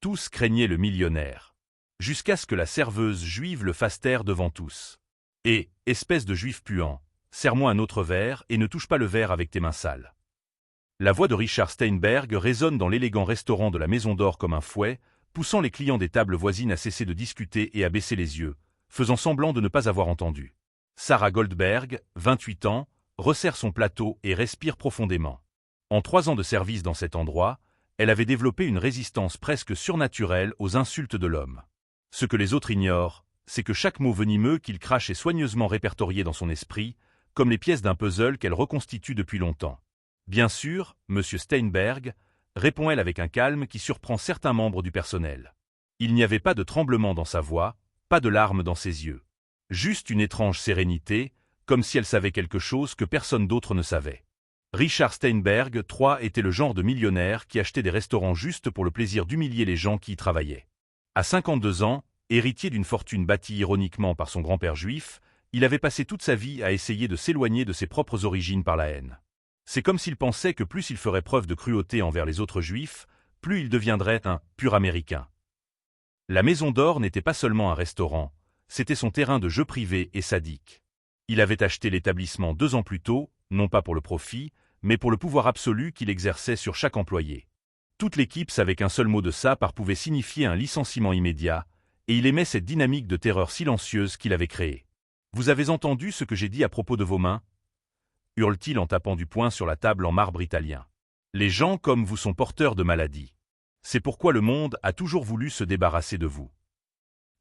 Tous craignaient le millionnaire. Jusqu'à ce que la serveuse juive le fasse taire devant tous. « Et, espèce de juif puant, serre-moi un autre verre et ne touche pas le verre avec tes mains sales. » La voix de Richard Steinberg résonne dans l'élégant restaurant de la Maison d'Or comme un fouet, poussant les clients des tables voisines à cesser de discuter et à baisser les yeux, faisant semblant de ne pas avoir entendu. Sarah Goldberg, 28 ans, resserre son plateau et respire profondément. En 3 ans de service dans cet endroit, elle avait développé une résistance presque surnaturelle aux insultes de l'homme. Ce que les autres ignorent, c'est que chaque mot venimeux qu'il crache est soigneusement répertorié dans son esprit, comme les pièces d'un puzzle qu'elle reconstitue depuis longtemps. « Bien sûr, Monsieur Steinberg », répond-elle avec un calme qui surprend certains membres du personnel. Il n'y avait pas de tremblement dans sa voix, pas de larmes dans ses yeux. Juste une étrange sérénité, comme si elle savait quelque chose que personne d'autre ne savait. Richard Steinberg, III, était le genre de millionnaire qui achetait des restaurants juste pour le plaisir d'humilier les gens qui y travaillaient. À 52 ans, héritier d'une fortune bâtie ironiquement par son grand-père juif, il avait passé toute sa vie à essayer de s'éloigner de ses propres origines par la haine. C'est comme s'il pensait que plus il ferait preuve de cruauté envers les autres juifs, plus il deviendrait un pur américain. La Maison d'Or n'était pas seulement un restaurant, c'était son terrain de jeu privé et sadique. Il avait acheté l'établissement 2 ans plus tôt, non pas pour le profit, mais pour le pouvoir absolu qu'il exerçait sur chaque employé. Toute l'équipe savait qu'un seul mot de sa part pouvait signifier un licenciement immédiat, et il aimait cette dynamique de terreur silencieuse qu'il avait créée. « Vous avez entendu ce que j'ai dit à propos de vos mains » hurle-t-il en tapant du poing sur la table en marbre italien. « Les gens comme vous sont porteurs de maladies. C'est pourquoi le monde a toujours voulu se débarrasser de vous. »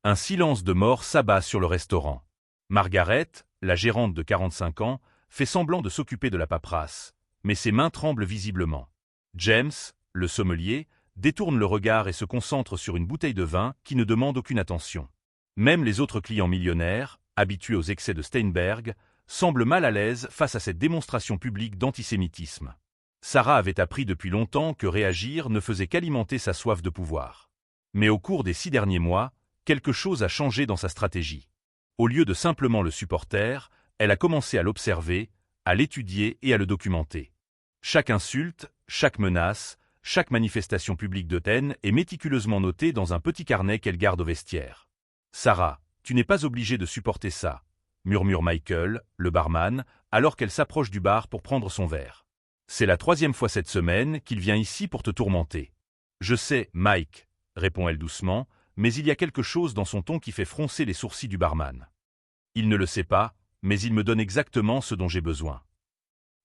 Un silence de mort s'abat sur le restaurant. Margaret, la gérante de 45 ans, fait semblant de s'occuper de la paperasse, mais ses mains tremblent visiblement. James, le sommelier, détourne le regard et se concentre sur une bouteille de vin qui ne demande aucune attention. Même les autres clients millionnaires, habitués aux excès de Steinberg, semblent mal à l'aise face à cette démonstration publique d'antisémitisme. Sarah avait appris depuis longtemps que réagir ne faisait qu'alimenter sa soif de pouvoir. Mais au cours des 6 derniers mois, quelque chose a changé dans sa stratégie. Au lieu de simplement le supporter, elle a commencé à l'observer, à l'étudier et à le documenter. Chaque insulte, chaque menace, chaque manifestation publique de haine est méticuleusement notée dans un petit carnet qu'elle garde au vestiaire. « Sarah, tu n'es pas obligée de supporter ça », murmure Michael, le barman, alors qu'elle s'approche du bar pour prendre son verre. « C'est la 3e fois cette semaine qu'il vient ici pour te tourmenter. »« Je sais, Mike », répond-elle doucement, mais il y a quelque chose dans son ton qui fait froncer les sourcils du barman. Il ne le sait pas, mais il me donne exactement ce dont j'ai besoin.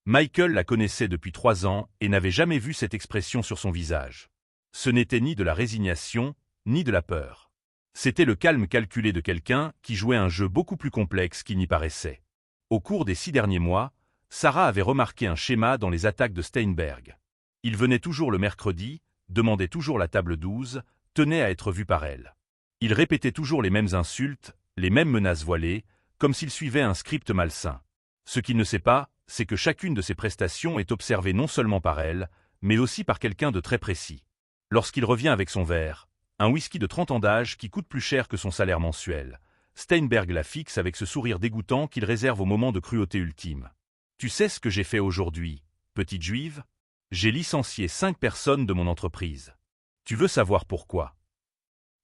Michael la connaissait depuis 3 ans et n'avait jamais vu cette expression sur son visage. Ce n'était ni de la résignation, ni de la peur. C'était le calme calculé de quelqu'un qui jouait un jeu beaucoup plus complexe qu'il n'y paraissait. Au cours des 6 derniers mois, Sarah avait remarqué un schéma dans les attaques de Steinberg. Il venait toujours le mercredi, demandait toujours la table 12, tenait à être vu par elle. Il répétait toujours les mêmes insultes, les mêmes menaces voilées, comme s'il suivait un script malsain. Ce qu'il ne sait pas, c'est que chacune de ses prestations est observée non seulement par elle, mais aussi par quelqu'un de très précis. Lorsqu'il revient avec son verre, un whisky de 30 ans d'âge qui coûte plus cher que son salaire mensuel, Steinberg la fixe avec ce sourire dégoûtant qu'il réserve au moment de cruauté ultime. « Tu sais ce que j'ai fait aujourd'hui, petite juive ? J'ai licencié 5 personnes de mon entreprise. Tu veux savoir pourquoi ?»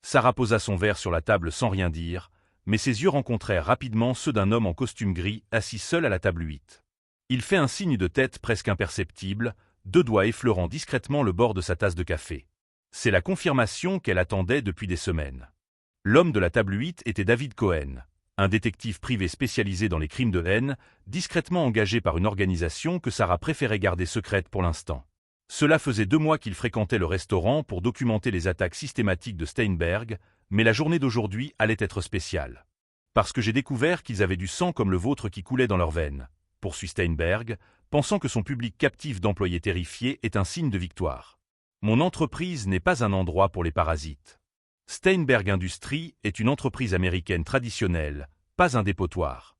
Sarah posa son verre sur la table sans rien dire, mais ses yeux rencontrèrent rapidement ceux d'un homme en costume gris assis seul à la table 8. Il fait un signe de tête presque imperceptible, 2 doigts effleurant discrètement le bord de sa tasse de café. C'est la confirmation qu'elle attendait depuis des semaines. L'homme de la table 8 était David Cohen, un détective privé spécialisé dans les crimes de haine, discrètement engagé par une organisation que Sarah préférait garder secrète pour l'instant. Cela faisait 2 mois qu'il fréquentait le restaurant pour documenter les attaques systématiques de Steinberg, mais la journée d'aujourd'hui allait être spéciale. Parce que j'ai découvert qu'ils avaient du sang comme le vôtre qui coulait dans leurs veines, poursuit Steinberg, pensant que son public captif d'employés terrifiés est un signe de victoire. Mon entreprise n'est pas un endroit pour les parasites. Steinberg Industries est une entreprise américaine traditionnelle, pas un dépotoir.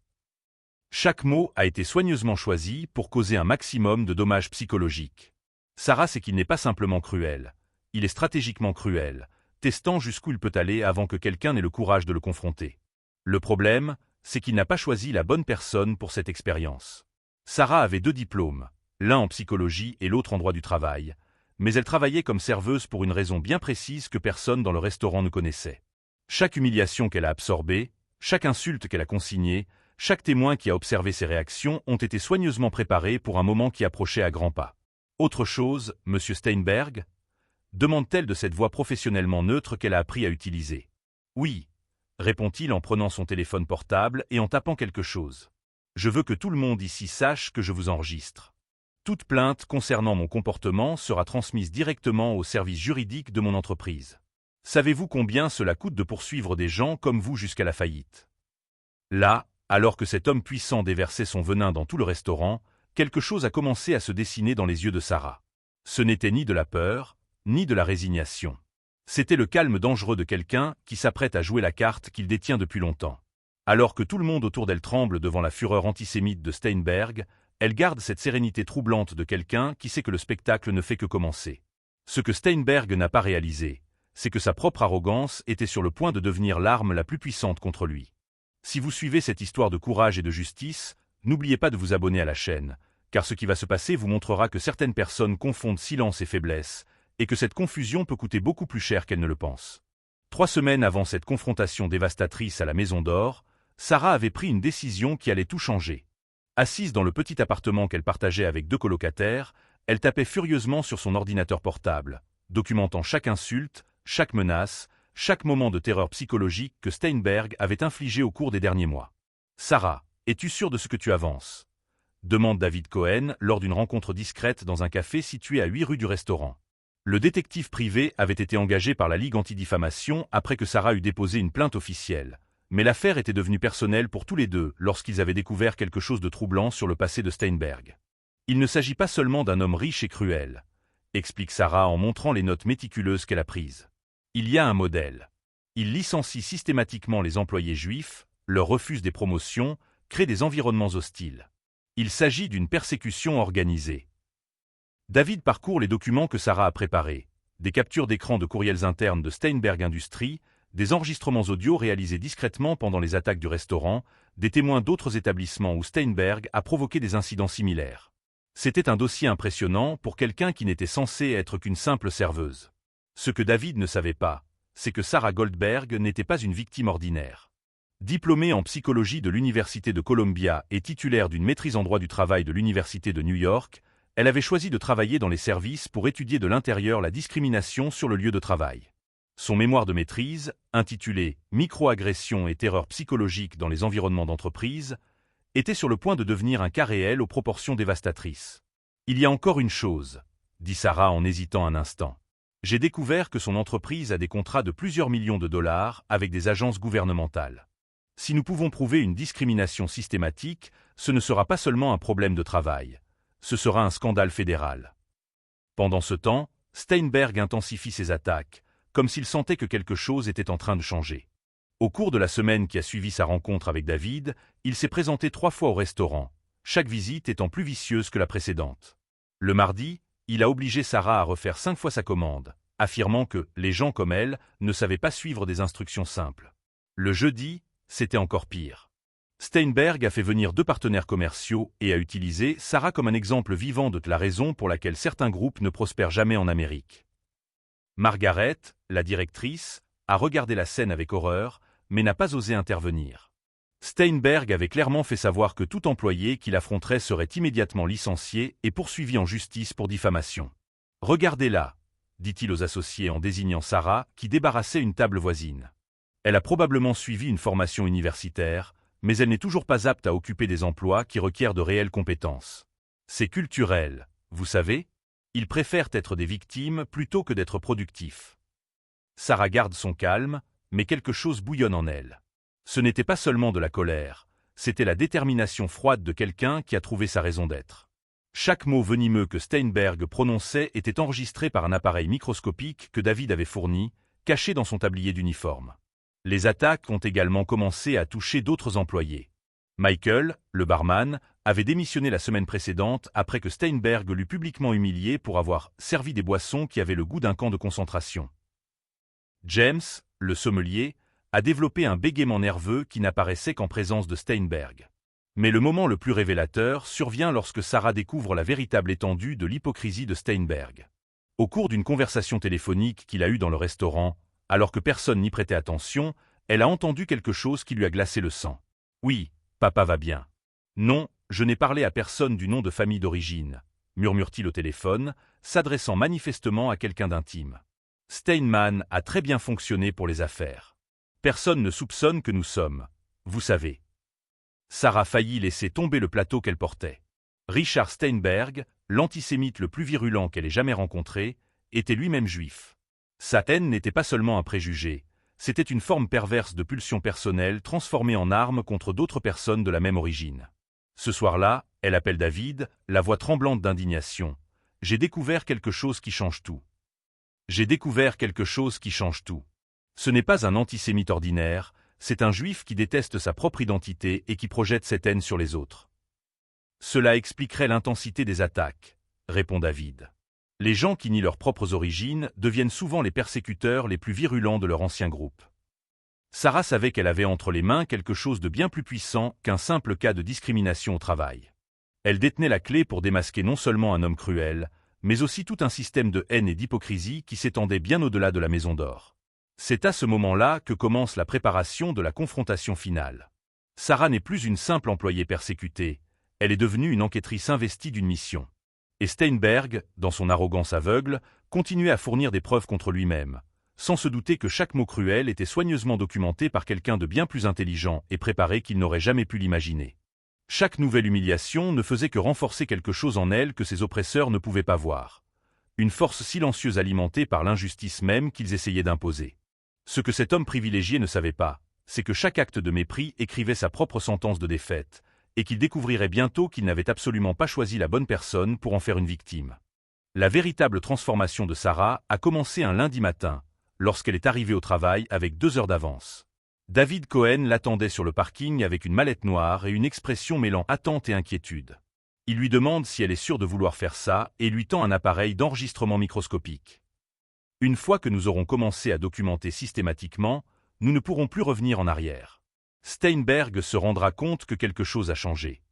Chaque mot a été soigneusement choisi pour causer un maximum de dommages psychologiques. Sarah sait qu'il n'est pas simplement cruel, il est stratégiquement cruel, testant jusqu'où il peut aller avant que quelqu'un n'ait le courage de le confronter. Le problème, c'est qu'il n'a pas choisi la bonne personne pour cette expérience. Sarah avait 2 diplômes, l'un en psychologie et l'autre en droit du travail, mais elle travaillait comme serveuse pour une raison bien précise que personne dans le restaurant ne connaissait. Chaque humiliation qu'elle a absorbée, chaque insulte qu'elle a consignée, chaque témoin qui a observé ses réactions ont été soigneusement préparés pour un moment qui approchait à grands pas. « Autre chose, Monsieur Steinberg ?» demande-t-elle de cette voix professionnellement neutre qu'elle a appris à utiliser. « Oui », répond-il en prenant son téléphone portable et en tapant quelque chose. « Je veux que tout le monde ici sache que je vous enregistre. Toute plainte concernant mon comportement sera transmise directement au service juridique de mon entreprise. Savez-vous combien cela coûte de poursuivre des gens comme vous jusqu'à la faillite ?» Là, alors que cet homme puissant déversait son venin dans tout le restaurant, quelque chose a commencé à se dessiner dans les yeux de Sarah. Ce n'était ni de la peur, ni de la résignation. C'était le calme dangereux de quelqu'un qui s'apprête à jouer la carte qu'il détient depuis longtemps. Alors que tout le monde autour d'elle tremble devant la fureur antisémite de Steinberg, elle garde cette sérénité troublante de quelqu'un qui sait que le spectacle ne fait que commencer. Ce que Steinberg n'a pas réalisé, c'est que sa propre arrogance était sur le point de devenir l'arme la plus puissante contre lui. Si vous suivez cette histoire de courage et de justice, n'oubliez pas de vous abonner à la chaîne, car ce qui va se passer vous montrera que certaines personnes confondent silence et faiblesse, et que cette confusion peut coûter beaucoup plus cher qu'elles ne le pensent. 3 semaines avant cette confrontation dévastatrice à la Maison d'Or, Sarah avait pris une décision qui allait tout changer. Assise dans le petit appartement qu'elle partageait avec 2 colocataires, elle tapait furieusement sur son ordinateur portable, documentant chaque insulte, chaque menace, chaque moment de terreur psychologique que Steinberg avait infligé au cours des derniers mois. « Sarah, es-tu sûre de ce que tu avances ?» demande David Cohen lors d'une rencontre discrète dans un café situé à 8 rue du restaurant. Le détective privé avait été engagé par la Ligue anti-diffamation après que Sarah eut déposé une plainte officielle. Mais l'affaire était devenue personnelle pour tous les deux lorsqu'ils avaient découvert quelque chose de troublant sur le passé de Steinberg. Il ne s'agit pas seulement d'un homme riche et cruel, explique Sarah en montrant les notes méticuleuses qu'elle a prises. Il y a un modèle. Il licencie systématiquement les employés juifs, leur refuse des promotions, crée des environnements hostiles. Il s'agit d'une persécution organisée. David parcourt les documents que Sarah a préparés, des captures d'écran de courriels internes de Steinberg Industries, des enregistrements audio réalisés discrètement pendant les attaques du restaurant, des témoins d'autres établissements où Steinberg a provoqué des incidents similaires. C'était un dossier impressionnant pour quelqu'un qui n'était censé être qu'une simple serveuse. Ce que David ne savait pas, c'est que Sarah Goldberg n'était pas une victime ordinaire. Diplômée en psychologie de l'Université de Columbia et titulaire d'une maîtrise en droit du travail de l'Université de New York, elle avait choisi de travailler dans les services pour étudier de l'intérieur la discrimination sur le lieu de travail. Son mémoire de maîtrise, intitulé « Microagressions et terreur psychologique dans les environnements d'entreprise », était sur le point de devenir un cas réel aux proportions dévastatrices. « Il y a encore une chose, » dit Sarah en hésitant un instant. « J'ai découvert que son entreprise a des contrats de plusieurs millions de dollars avec des agences gouvernementales. Si nous pouvons prouver une discrimination systématique, ce ne sera pas seulement un problème de travail, ce sera un scandale fédéral. » Pendant ce temps, Steinberg intensifie ses attaques, comme s'il sentait que quelque chose était en train de changer. Au cours de la semaine qui a suivi sa rencontre avec David, il s'est présenté 3 fois au restaurant, chaque visite étant plus vicieuse que la précédente. Le mardi, il a obligé Sarah à refaire 5 fois sa commande, affirmant que les gens comme elle ne savaient pas suivre des instructions simples. Le jeudi, c'était encore pire. Steinberg a fait venir 2 partenaires commerciaux et a utilisé Sarah comme un exemple vivant de la raison pour laquelle certains groupes ne prospèrent jamais en Amérique. Margaret, la directrice, a regardé la scène avec horreur, mais n'a pas osé intervenir. Steinberg avait clairement fait savoir que tout employé qui l'affronterait serait immédiatement licencié et poursuivi en justice pour diffamation. « Regardez-la », dit-il aux associés en désignant Sarah qui débarrassait une table voisine. Elle a probablement suivi une formation universitaire, mais elle n'est toujours pas apte à occuper des emplois qui requièrent de réelles compétences. C'est culturel, vous savez ? Ils préfèrent être des victimes plutôt que d'être productifs. Sarah garde son calme, mais quelque chose bouillonne en elle. Ce n'était pas seulement de la colère, c'était la détermination froide de quelqu'un qui a trouvé sa raison d'être. Chaque mot venimeux que Steinberg prononçait était enregistré par un appareil microscopique que David avait fourni, caché dans son tablier d'uniforme. Les attaques ont également commencé à toucher d'autres employés. Michael, le barman, avait démissionné la semaine précédente après que Steinberg l'eût publiquement humilié pour avoir servi des boissons qui avaient le goût d'un camp de concentration. James, le sommelier, a développé un bégaiement nerveux qui n'apparaissait qu'en présence de Steinberg. Mais le moment le plus révélateur survient lorsque Sarah découvre la véritable étendue de l'hypocrisie de Steinberg. Au cours d'une conversation téléphonique qu'il a eue dans le restaurant, alors que personne n'y prêtait attention, elle a entendu quelque chose qui lui a glacé le sang. « Oui, papa va bien. »« Non, je n'ai parlé à personne du nom de famille d'origine, » murmure-t-il au téléphone, s'adressant manifestement à quelqu'un d'intime. Steinman a très bien fonctionné pour les affaires. Personne ne soupçonne que nous sommes, vous savez. Sarah faillit laisser tomber le plateau qu'elle portait. Richard Steinberg, l'antisémite le plus virulent qu'elle ait jamais rencontré, était lui-même juif. Sa haine n'était pas seulement un préjugé, c'était une forme perverse de pulsion personnelle transformée en arme contre d'autres personnes de la même origine. Ce soir-là, elle appelle David, la voix tremblante d'indignation. « J'ai découvert quelque chose qui change tout. J'ai découvert quelque chose qui change tout. » Ce n'est pas un antisémite ordinaire, c'est un juif qui déteste sa propre identité et qui projette cette haine sur les autres. Cela expliquerait l'intensité des attaques, répond David. Les gens qui nient leurs propres origines deviennent souvent les persécuteurs les plus virulents de leur ancien groupe. Sarah savait qu'elle avait entre les mains quelque chose de bien plus puissant qu'un simple cas de discrimination au travail. Elle détenait la clé pour démasquer non seulement un homme cruel, mais aussi tout un système de haine et d'hypocrisie qui s'étendait bien au-delà de la Maison d'Or. C'est à ce moment-là que commence la préparation de la confrontation finale. Sarah n'est plus une simple employée persécutée, elle est devenue une enquêtrice investie d'une mission. Et Steinberg, dans son arrogance aveugle, continuait à fournir des preuves contre lui-même, sans se douter que chaque mot cruel était soigneusement documenté par quelqu'un de bien plus intelligent et préparé qu'il n'aurait jamais pu l'imaginer. Chaque nouvelle humiliation ne faisait que renforcer quelque chose en elle que ses oppresseurs ne pouvaient pas voir. Une force silencieuse alimentée par l'injustice même qu'ils essayaient d'imposer. Ce que cet homme privilégié ne savait pas, c'est que chaque acte de mépris écrivait sa propre sentence de défaite, et qu'il découvrirait bientôt qu'il n'avait absolument pas choisi la bonne personne pour en faire une victime. La véritable transformation de Sarah a commencé un lundi matin, lorsqu'elle est arrivée au travail avec 2 heures d'avance. David Cohen l'attendait sur le parking avec une mallette noire et une expression mêlant attente et inquiétude. Il lui demande si elle est sûre de vouloir faire ça et lui tend un appareil d'enregistrement microscopique. Une fois que nous aurons commencé à documenter systématiquement, nous ne pourrons plus revenir en arrière. Steinberg se rendra compte que quelque chose a changé.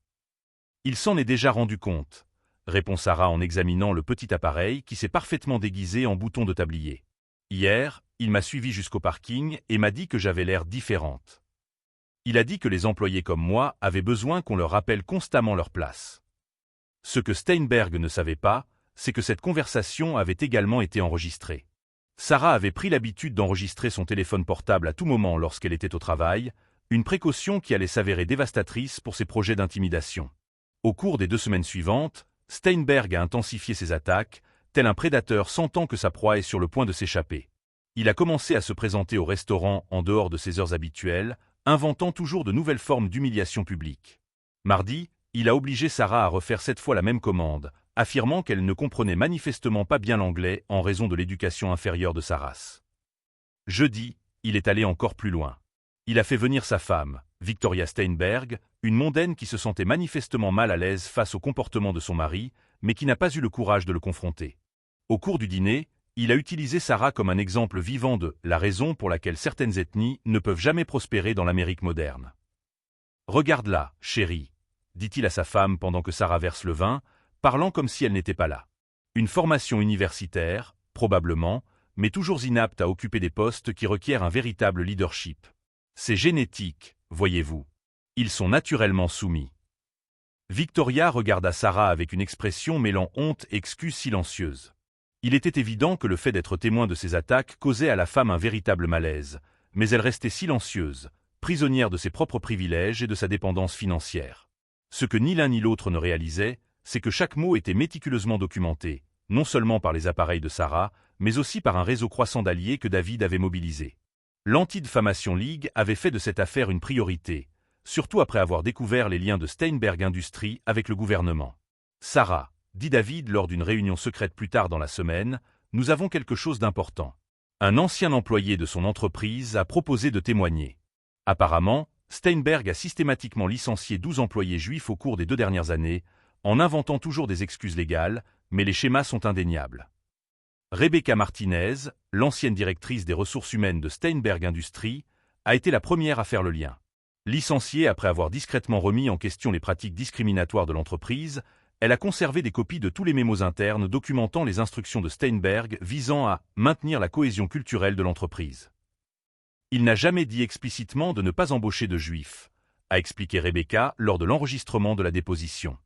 Il s'en est déjà rendu compte, répond Sarah en examinant le petit appareil qui s'est parfaitement déguisé en bouton de tablier. Hier, il m'a suivi jusqu'au parking et m'a dit que j'avais l'air différente. Il a dit que les employés comme moi avaient besoin qu'on leur rappelle constamment leur place. Ce que Steinberg ne savait pas, c'est que cette conversation avait également été enregistrée. Sarah avait pris l'habitude d'enregistrer son téléphone portable à tout moment lorsqu'elle était au travail, une précaution qui allait s'avérer dévastatrice pour ses projets d'intimidation. Au cours des 2 semaines suivantes, Steinberg a intensifié ses attaques, tel un prédateur sentant que sa proie est sur le point de s'échapper. Il a commencé à se présenter au restaurant en dehors de ses heures habituelles, inventant toujours de nouvelles formes d'humiliation publique. Mardi, il a obligé Sarah à refaire 7 fois la même commande, affirmant qu'elle ne comprenait manifestement pas bien l'anglais en raison de l'éducation inférieure de sa race. Jeudi, il est allé encore plus loin. Il a fait venir sa femme, Victoria Steinberg, une mondaine qui se sentait manifestement mal à l'aise face au comportement de son mari, mais qui n'a pas eu le courage de le confronter. Au cours du dîner, il a utilisé Sarah comme un exemple vivant de la raison pour laquelle certaines ethnies ne peuvent jamais prospérer dans l'Amérique moderne. « Regarde-la, chérie, » dit-il à sa femme pendant que Sarah verse le vin, parlant comme si elle n'était pas là. Une formation universitaire, probablement, mais toujours inapte à occuper des postes qui requièrent un véritable leadership. C'est génétique, voyez-vous. Ils sont naturellement soumis. Victoria regarda Sarah avec une expression mêlant honte et excuse silencieuse. Il était évident que le fait d'être témoin de ces attaques causait à la femme un véritable malaise, mais elle restait silencieuse, prisonnière de ses propres privilèges et de sa dépendance financière. Ce que ni l'un ni l'autre ne réalisait, c'est que chaque mot était méticuleusement documenté, non seulement par les appareils de Sarah, mais aussi par un réseau croissant d'alliés que David avait mobilisé. L'Anti-Defamation League avait fait de cette affaire une priorité, surtout après avoir découvert les liens de Steinberg Industries avec le gouvernement. « Sarah, » dit David lors d'une réunion secrète plus tard dans la semaine, « nous avons quelque chose d'important. Un ancien employé de son entreprise a proposé de témoigner. Apparemment, Steinberg a systématiquement licencié 12 employés juifs au cours des 2 dernières années, en inventant toujours des excuses légales, mais les schémas sont indéniables. Rebecca Martinez, l'ancienne directrice des ressources humaines de Steinberg Industries, a été la première à faire le lien. Licenciée après avoir discrètement remis en question les pratiques discriminatoires de l'entreprise, Elle a conservé des copies de tous les mémos internes documentant les instructions de Steinberg visant à maintenir la cohésion culturelle de l'entreprise. Il n'a jamais dit explicitement de ne pas embaucher de juifs, a expliqué Rebecca lors de l'enregistrement de la déposition.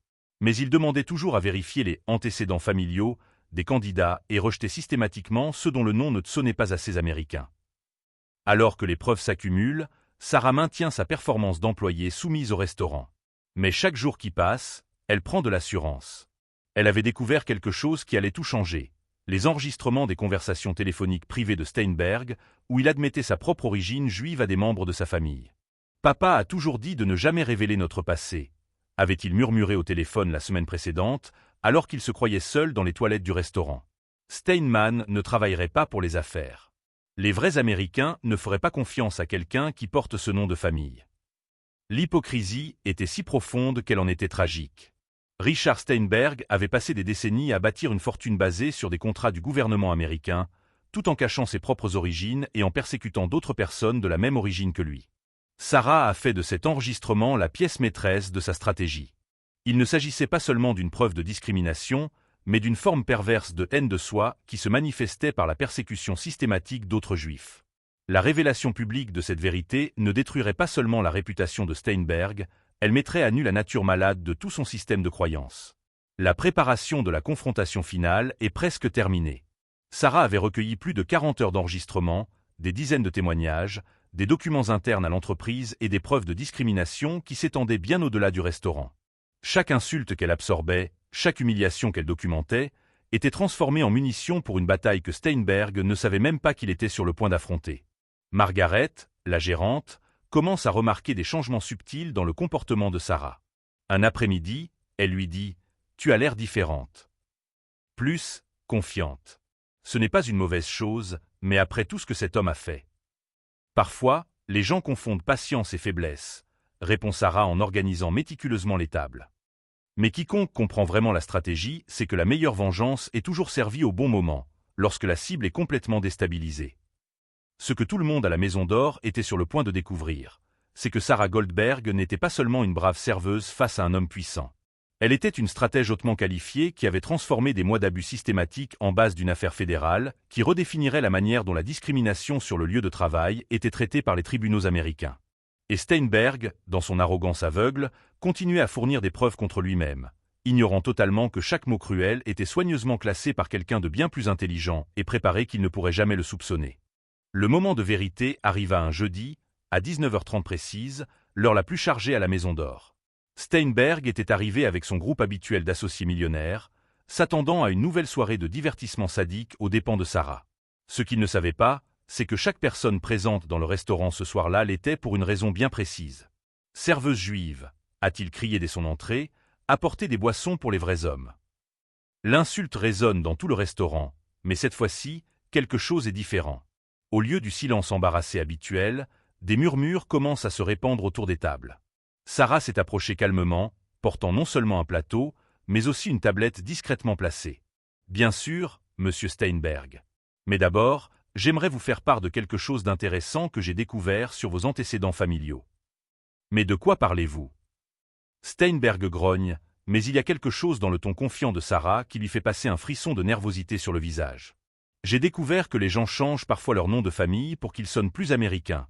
Mais il demandait toujours à vérifier les antécédents familiaux des candidats et rejetait systématiquement ceux dont le nom ne sonnait pas assez américain. Alors que les preuves s'accumulent, Sarah maintient sa performance d'employée soumise au restaurant. Mais chaque jour qui passe, elle prend de l'assurance. Elle avait découvert quelque chose qui allait tout changer. Les enregistrements des conversations téléphoniques privées de Steinberg, où il admettait sa propre origine juive à des membres de sa famille. « Papa a toujours dit de ne jamais révéler notre passé », avait-il murmuré au téléphone la semaine précédente, alors qu'il se croyait seul dans les toilettes du restaurant. Steinman ne travaillerait pas pour les affaires. Les vrais Américains ne feraient pas confiance à quelqu'un qui porte ce nom de famille. L'hypocrisie était si profonde qu'elle en était tragique. Richard Steinberg avait passé des décennies à bâtir une fortune basée sur des contrats du gouvernement américain, tout en cachant ses propres origines et en persécutant d'autres personnes de la même origine que lui. Sarah a fait de cet enregistrement la pièce maîtresse de sa stratégie. Il ne s'agissait pas seulement d'une preuve de discrimination, mais d'une forme perverse de haine de soi qui se manifestait par la persécution systématique d'autres juifs. La révélation publique de cette vérité ne détruirait pas seulement la réputation de Steinberg, elle mettrait à nu la nature malade de tout son système de croyances. La préparation de la confrontation finale est presque terminée. Sarah avait recueilli plus de 40 heures d'enregistrement, des dizaines de témoignages, des documents internes à l'entreprise et des preuves de discrimination qui s'étendaient bien au-delà du restaurant. Chaque insulte qu'elle absorbait, chaque humiliation qu'elle documentait, était transformée en munitions pour une bataille que Steinberg ne savait même pas qu'il était sur le point d'affronter. Margaret, la gérante, commence à remarquer des changements subtils dans le comportement de Sarah. Un après-midi, elle lui dit « Tu as l'air différente. » Plus, confiante. Ce n'est pas une mauvaise chose, mais après tout ce que cet homme a fait. Parfois, les gens confondent patience et faiblesse, répond Sarah en organisant méticuleusement les tables. Mais quiconque comprend vraiment la stratégie, c'est que la meilleure vengeance est toujours servie au bon moment, lorsque la cible est complètement déstabilisée. Ce que tout le monde à la Maison d'Or était sur le point de découvrir, c'est que Sarah Goldberg n'était pas seulement une brave serveuse face à un homme puissant. Elle était une stratège hautement qualifiée qui avait transformé des mois d'abus systématiques en base d'une affaire fédérale qui redéfinirait la manière dont la discrimination sur le lieu de travail était traitée par les tribunaux américains. Et Steinberg, dans son arrogance aveugle, continuait à fournir des preuves contre lui-même, ignorant totalement que chaque mot cruel était soigneusement classé par quelqu'un de bien plus intelligent et préparé qu'il ne pourrait jamais le soupçonner. Le moment de vérité arriva un jeudi, à 19h30 précise, l'heure la plus chargée à la Maison d'Or. Steinberg était arrivé avec son groupe habituel d'associés millionnaires, s'attendant à une nouvelle soirée de divertissement sadique aux dépens de Sarah. Ce qu'il ne savait pas, c'est que chaque personne présente dans le restaurant ce soir-là l'était pour une raison bien précise. « Serveuse juive », a-t-il crié dès son entrée, apportez des boissons pour les vrais hommes. L'insulte résonne dans tout le restaurant, mais cette fois-ci, quelque chose est différent. Au lieu du silence embarrassé habituel, des murmures commencent à se répandre autour des tables. Sarah s'est approchée calmement, portant non seulement un plateau, mais aussi une tablette discrètement placée. « Bien sûr, monsieur Steinberg. Mais d'abord, j'aimerais vous faire part de quelque chose d'intéressant que j'ai découvert sur vos antécédents familiaux. » « Mais de quoi parlez-vous » Steinberg grogne, mais il y a quelque chose dans le ton confiant de Sarah qui lui fait passer un frisson de nervosité sur le visage. « J'ai découvert que les gens changent parfois leur nom de famille pour qu'ils sonnent plus américains, »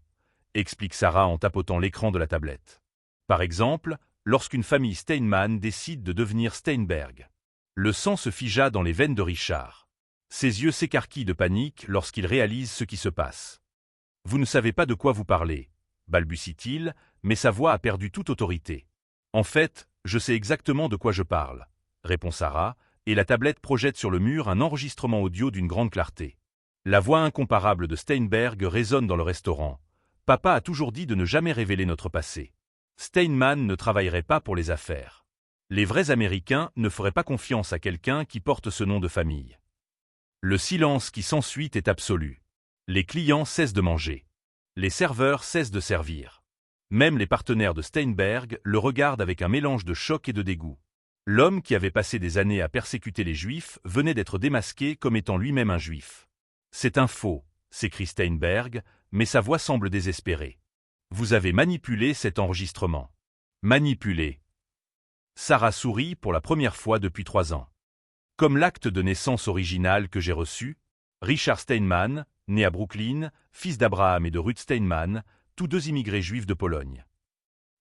explique Sarah en tapotant l'écran de la tablette. Par exemple, lorsqu'une famille Steinman décide de devenir Steinberg. Le sang se figea dans les veines de Richard. Ses yeux s'écarquillent de panique lorsqu'il réalise ce qui se passe. « Vous ne savez pas de quoi vous parlez, » balbutie-t-il, mais sa voix a perdu toute autorité. « En fait, je sais exactement de quoi je parle, » répond Sarah, et la tablette projette sur le mur un enregistrement audio d'une grande clarté. La voix incomparable de Steinberg résonne dans le restaurant. « Papa a toujours dit de ne jamais révéler notre passé. » Steinman ne travaillerait pas pour les affaires. Les vrais Américains ne feraient pas confiance à quelqu'un qui porte ce nom de famille. Le silence qui s'ensuit est absolu. Les clients cessent de manger. Les serveurs cessent de servir. Même les partenaires de Steinberg le regardent avec un mélange de choc et de dégoût. L'homme qui avait passé des années à persécuter les Juifs venait d'être démasqué comme étant lui-même un Juif. « C'est un faux », s'écrie Steinberg, mais sa voix semble désespérée. « Vous avez manipulé cet enregistrement. » Manipulé. Sarah sourit pour la première fois depuis 3 ans. Comme l'acte de naissance original que j'ai reçu, Richard Steinman, né à Brooklyn, fils d'Abraham et de Ruth Steinman, tous deux immigrés juifs de Pologne.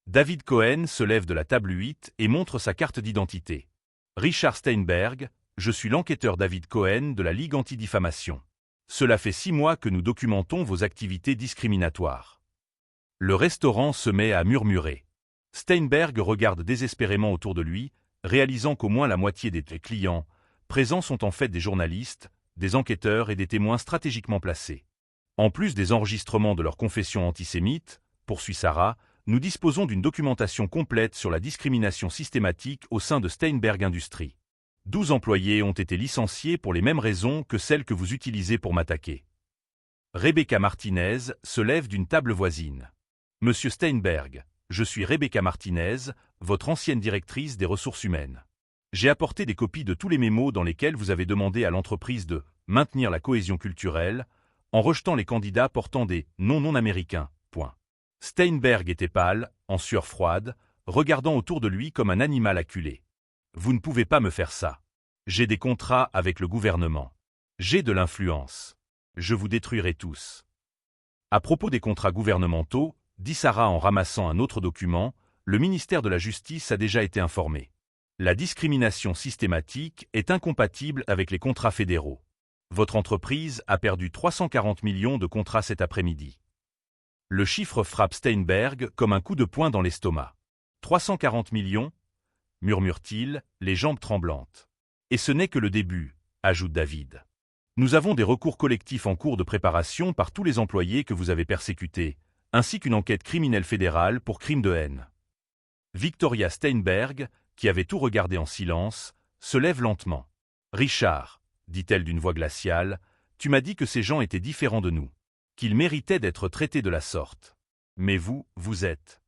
David Cohen se lève de la table 8 et montre sa carte d'identité. Richard Steinberg, je suis l'enquêteur David Cohen de la Ligue anti-diffamation. Cela fait 6 mois que nous documentons vos activités discriminatoires. Le restaurant se met à murmurer. Steinberg regarde désespérément autour de lui, réalisant qu'au moins la moitié des clients présents sont en fait des journalistes, des enquêteurs et des témoins stratégiquement placés. En plus des enregistrements de leurs confessions antisémites, poursuit Sarah, nous disposons d'une documentation complète sur la discrimination systématique au sein de Steinberg Industries. 12 employés ont été licenciés pour les mêmes raisons que celles que vous utilisez pour m'attaquer. Rebecca Martinez se lève d'une table voisine. Monsieur Steinberg, je suis Rebecca Martinez, votre ancienne directrice des ressources humaines. J'ai apporté des copies de tous les mémos dans lesquels vous avez demandé à l'entreprise de maintenir la cohésion culturelle en rejetant les candidats portant des noms non américains. Steinberg était pâle, en sueur froide, regardant autour de lui comme un animal acculé. Vous ne pouvez pas me faire ça. J'ai des contrats avec le gouvernement. J'ai de l'influence. Je vous détruirai tous. À propos des contrats gouvernementaux, dit Sarah en ramassant un autre document, le ministère de la Justice a déjà été informé. La discrimination systématique est incompatible avec les contrats fédéraux. Votre entreprise a perdu 340 millions de contrats cet après-midi. Le chiffre frappe Steinberg comme un coup de poing dans l'estomac. 340 millions, murmure-t-il, les jambes tremblantes. Et ce n'est que le début, ajoute David. Nous avons des recours collectifs en cours de préparation par tous les employés que vous avez persécutés, ainsi qu'une enquête criminelle fédérale pour crime de haine. Victoria Steinberg, qui avait tout regardé en silence, se lève lentement. Richard, dit-elle d'une voix glaciale, tu m'as dit que ces gens étaient différents de nous, qu'ils méritaient d'être traités de la sorte. Mais vous, vous êtes.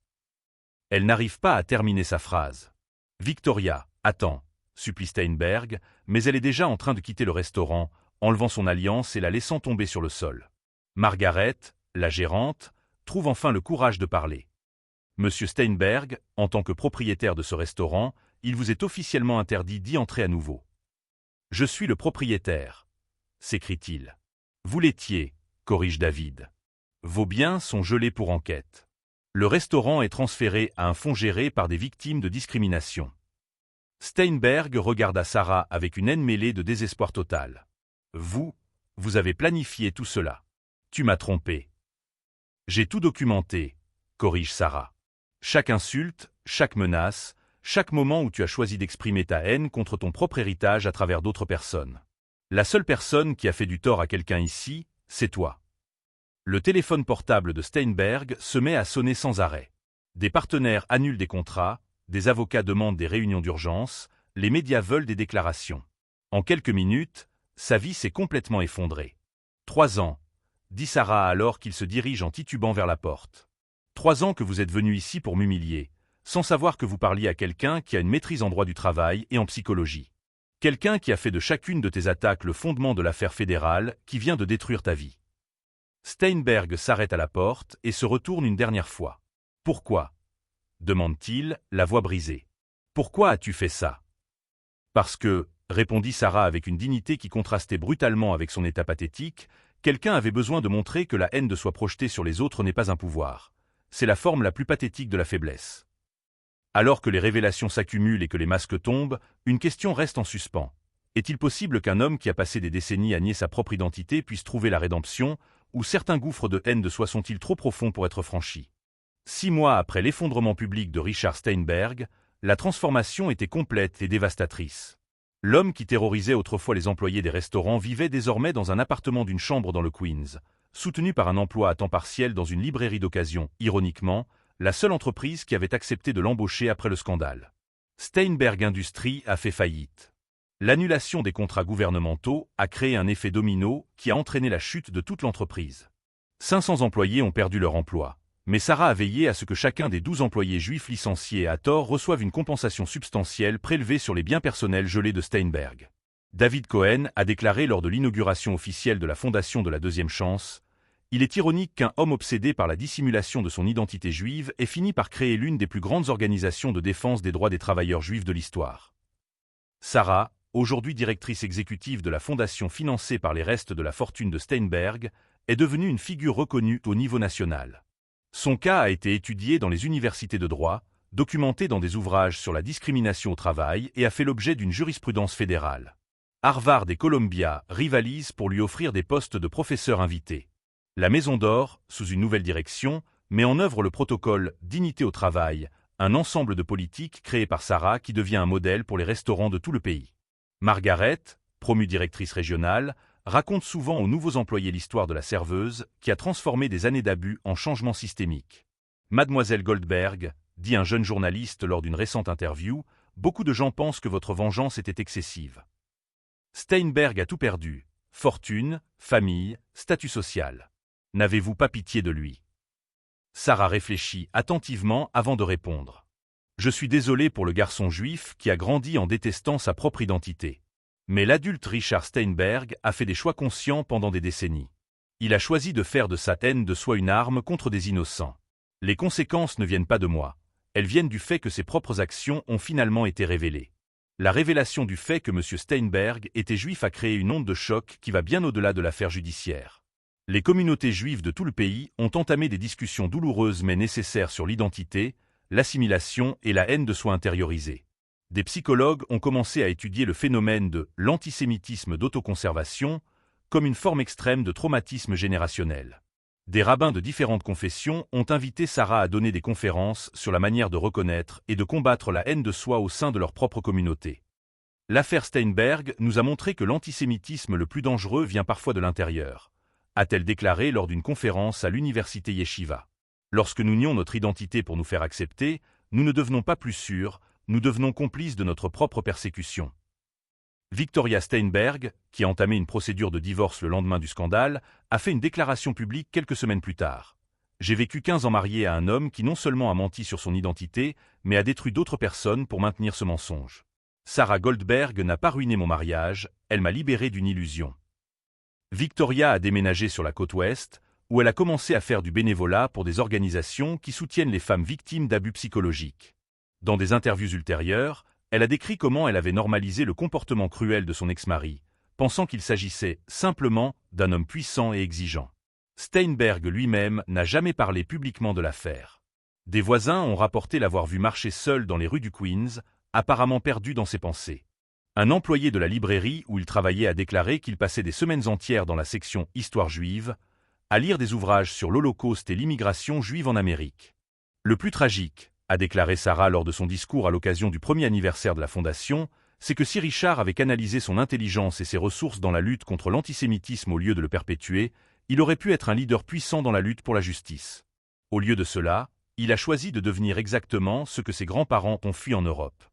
Elle n'arrive pas à terminer sa phrase. Victoria, attends, supplie Steinberg, mais elle est déjà en train de quitter le restaurant, enlevant son alliance et la laissant tomber sur le sol. Margaret, la gérante, trouve enfin le courage de parler. Monsieur Steinberg, en tant que propriétaire de ce restaurant, il vous est officiellement interdit d'y entrer à nouveau. Je suis le propriétaire, s'écrie-t-il. Vous l'étiez, corrige David. Vos biens sont gelés pour enquête. Le restaurant est transféré à un fonds géré par des victimes de discrimination. Steinberg regarda Sarah avec une haine mêlée de désespoir total. Vous avez planifié tout cela. Tu m'as trompé. J'ai tout documenté, corrige Sarah. Chaque insulte, chaque menace, chaque moment où tu as choisi d'exprimer ta haine contre ton propre héritage à travers d'autres personnes. La seule personne qui a fait du tort à quelqu'un ici, c'est toi. Le téléphone portable de Steinberg se met à sonner sans arrêt. Des partenaires annulent des contrats, des avocats demandent des réunions d'urgence, les médias veulent des déclarations. En quelques minutes, sa vie s'est complètement effondrée. 3 ans, dit Sarah alors qu'il se dirige en titubant vers la porte. 3 ans que vous êtes venu ici pour m'humilier, sans savoir que vous parliez à quelqu'un qui a une maîtrise en droit du travail et en psychologie. Quelqu'un qui a fait de chacune de tes attaques le fondement de l'affaire fédérale qui vient de détruire ta vie. Steinberg s'arrête à la porte et se retourne une dernière fois. Pourquoi ? Demande-t-il, la voix brisée. Pourquoi as-tu fait ça ? Parce que, répondit Sarah avec une dignité qui contrastait brutalement avec son état pathétique, quelqu'un avait besoin de montrer que la haine de soi projetée sur les autres n'est pas un pouvoir. C'est la forme la plus pathétique de la faiblesse. Alors que les révélations s'accumulent et que les masques tombent, une question reste en suspens. Est-il possible qu'un homme qui a passé des décennies à nier sa propre identité puisse trouver la rédemption, ou certains gouffres de haine de soi sont-ils trop profonds pour être franchis ? 6 mois après l'effondrement public de Richard Steinberg, la transformation était complète et dévastatrice. L'homme qui terrorisait autrefois les employés des restaurants vivait désormais dans un appartement d'une chambre dans le Queens, soutenu par un emploi à temps partiel dans une librairie d'occasion, ironiquement, la seule entreprise qui avait accepté de l'embaucher après le scandale. Steinberg Industries a fait faillite. L'annulation des contrats gouvernementaux a créé un effet domino qui a entraîné la chute de toute l'entreprise. 500 employés ont perdu leur emploi, mais Sarah a veillé à ce que chacun des 12 employés juifs licenciés à tort reçoive une compensation substantielle prélevée sur les biens personnels gelés de Steinberg. David Cohen a déclaré lors de l'inauguration officielle de la fondation de la Deuxième Chance Il est ironique qu'un homme obsédé par la dissimulation de son identité juive ait fini par créer l'une des plus grandes organisations de défense des droits des travailleurs juifs de l'histoire. Sarah, aujourd'hui directrice exécutive de la fondation financée par les restes de la fortune de Steinberg, est devenue une figure reconnue au niveau national. Son cas a été étudié dans les universités de droit, documenté dans des ouvrages sur la discrimination au travail et a fait l'objet d'une jurisprudence fédérale. Harvard et Columbia rivalisent pour lui offrir des postes de professeur invité. La Maison d'Or, sous une nouvelle direction, met en œuvre le protocole « Dignité au travail », un ensemble de politiques créées par Sarah qui devient un modèle pour les restaurants de tout le pays. Margaret, promue directrice régionale, raconte souvent aux nouveaux employés l'histoire de la serveuse qui a transformé des années d'abus en changements systémiques. Mademoiselle Goldberg, dit un jeune journaliste lors d'une récente interview, beaucoup de gens pensent que votre vengeance était excessive. Steinberg a tout perdu, fortune, famille, statut social. N'avez-vous pas pitié de lui? Sarah réfléchit attentivement avant de répondre. Je suis désolé pour le garçon juif qui a grandi en détestant sa propre identité. Mais l'adulte Richard Steinberg a fait des choix conscients pendant des décennies. Il a choisi de faire de sa haine de soi une arme contre des innocents. Les conséquences ne viennent pas de moi. Elles viennent du fait que ses propres actions ont finalement été révélées. La révélation du fait que M. Steinberg était juif a créé une onde de choc qui va bien au-delà de l'affaire judiciaire. Les communautés juives de tout le pays ont entamé des discussions douloureuses mais nécessaires sur l'identité, l'assimilation et la haine de soi intériorisée. Des psychologues ont commencé à étudier le phénomène de l'antisémitisme d'autoconservation comme une forme extrême de traumatisme générationnel. Des rabbins de différentes confessions ont invité Sarah à donner des conférences sur la manière de reconnaître et de combattre la haine de soi au sein de leur propre communauté. L'affaire Steinberg nous a montré que l'antisémitisme le plus dangereux vient parfois de l'intérieur, a-t-elle déclaré lors d'une conférence à l'université Yeshiva. Lorsque nous nions notre identité pour nous faire accepter, nous ne devenons pas plus sûrs, nous devenons complices de notre propre persécution. Victoria Steinberg, qui a entamé une procédure de divorce le lendemain du scandale, a fait une déclaration publique quelques semaines plus tard. J'ai vécu 15 ans mariée à un homme qui non seulement a menti sur son identité, mais a détruit d'autres personnes pour maintenir ce mensonge. Sarah Goldberg n'a pas ruiné mon mariage, elle m'a libérée d'une illusion. Victoria a déménagé sur la côte ouest, où elle a commencé à faire du bénévolat pour des organisations qui soutiennent les femmes victimes d'abus psychologiques. Dans des interviews ultérieures, elle a décrit comment elle avait normalisé le comportement cruel de son ex-mari, pensant qu'il s'agissait simplement d'un homme puissant et exigeant. Steinberg lui-même n'a jamais parlé publiquement de l'affaire. Des voisins ont rapporté l'avoir vu marcher seul dans les rues du Queens, apparemment perdu dans ses pensées. Un employé de la librairie où il travaillait a déclaré qu'il passait des semaines entières dans la section Histoire juive, à lire des ouvrages sur l'Holocauste et l'immigration juive en Amérique. Le plus tragique, a déclaré Sarah lors de son discours à l'occasion du premier anniversaire de la Fondation, c'est que si Richard avait canalisé son intelligence et ses ressources dans la lutte contre l'antisémitisme au lieu de le perpétuer, il aurait pu être un leader puissant dans la lutte pour la justice. Au lieu de cela, il a choisi de devenir exactement ce que ses grands-parents ont fui en Europe.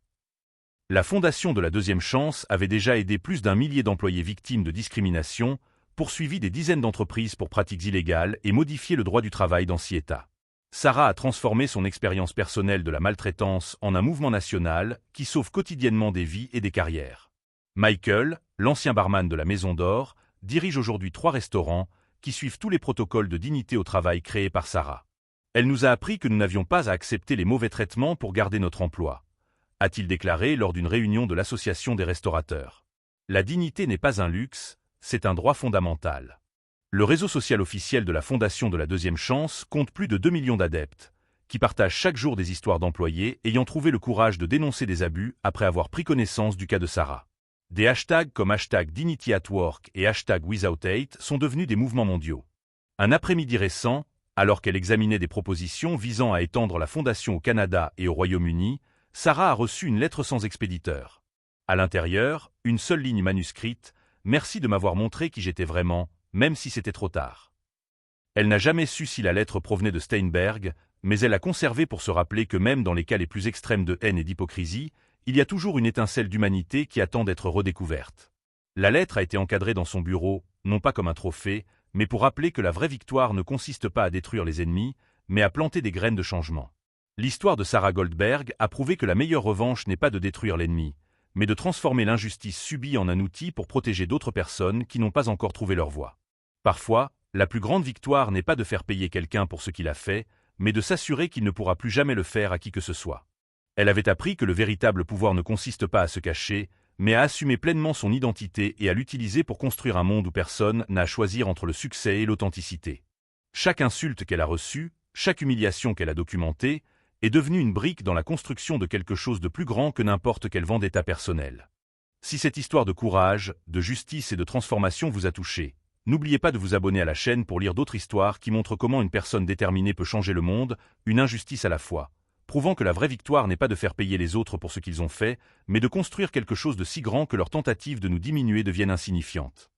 La fondation de la Deuxième Chance avait déjà aidé plus d'1 millier d'employés victimes de discrimination, poursuivi des dizaines d'entreprises pour pratiques illégales et modifié le droit du travail dans 6 États. Sarah a transformé son expérience personnelle de la maltraitance en un mouvement national qui sauve quotidiennement des vies et des carrières. Michael, l'ancien barman de la Maison d'Or, dirige aujourd'hui 3 restaurants qui suivent tous les protocoles de dignité au travail créés par Sarah. Elle nous a appris que nous n'avions pas à accepter les mauvais traitements pour garder notre emploi, a-t-il déclaré lors d'une réunion de l'Association des restaurateurs. La dignité n'est pas un luxe, c'est un droit fondamental. Le réseau social officiel de la Fondation de la Deuxième Chance compte plus de 2 millions d'adeptes, qui partagent chaque jour des histoires d'employés ayant trouvé le courage de dénoncer des abus après avoir pris connaissance du cas de Sarah. Des hashtags comme #DignityAtWork et #WithoutHate sont devenus des mouvements mondiaux. Un après-midi récent, alors qu'elle examinait des propositions visant à étendre la Fondation au Canada et au Royaume-Uni, Sarah a reçu une lettre sans expéditeur. À l'intérieur, une seule ligne manuscrite « Merci de m'avoir montré qui j'étais vraiment, même si c'était trop tard ». Elle n'a jamais su si la lettre provenait de Steinberg, mais elle l'a conservée pour se rappeler que même dans les cas les plus extrêmes de haine et d'hypocrisie, il y a toujours une étincelle d'humanité qui attend d'être redécouverte. La lettre a été encadrée dans son bureau, non pas comme un trophée, mais pour rappeler que la vraie victoire ne consiste pas à détruire les ennemis, mais à planter des graines de changement. L'histoire de Sarah Goldberg a prouvé que la meilleure revanche n'est pas de détruire l'ennemi, mais de transformer l'injustice subie en un outil pour protéger d'autres personnes qui n'ont pas encore trouvé leur voie. Parfois, La plus grande victoire n'est pas de faire payer quelqu'un pour ce qu'il a fait, mais de s'assurer qu'il ne pourra plus jamais le faire à qui que ce soit. Elle avait appris que le véritable pouvoir ne consiste pas à se cacher, mais à assumer pleinement son identité et à l'utiliser pour construire un monde où personne n'a à choisir entre le succès et l'authenticité. Chaque insulte qu'elle a reçue, chaque humiliation qu'elle a documentée, est devenue une brique dans la construction de quelque chose de plus grand que n'importe quel vendetta personnel. Si cette histoire de courage, de justice et de transformation vous a touché, n'oubliez pas de vous abonner à la chaîne pour lire d'autres histoires qui montrent comment une personne déterminée peut changer le monde, une injustice à la fois, prouvant que la vraie victoire n'est pas de faire payer les autres pour ce qu'ils ont fait, mais de construire quelque chose de si grand que leurs tentatives de nous diminuer deviennent insignifiantes.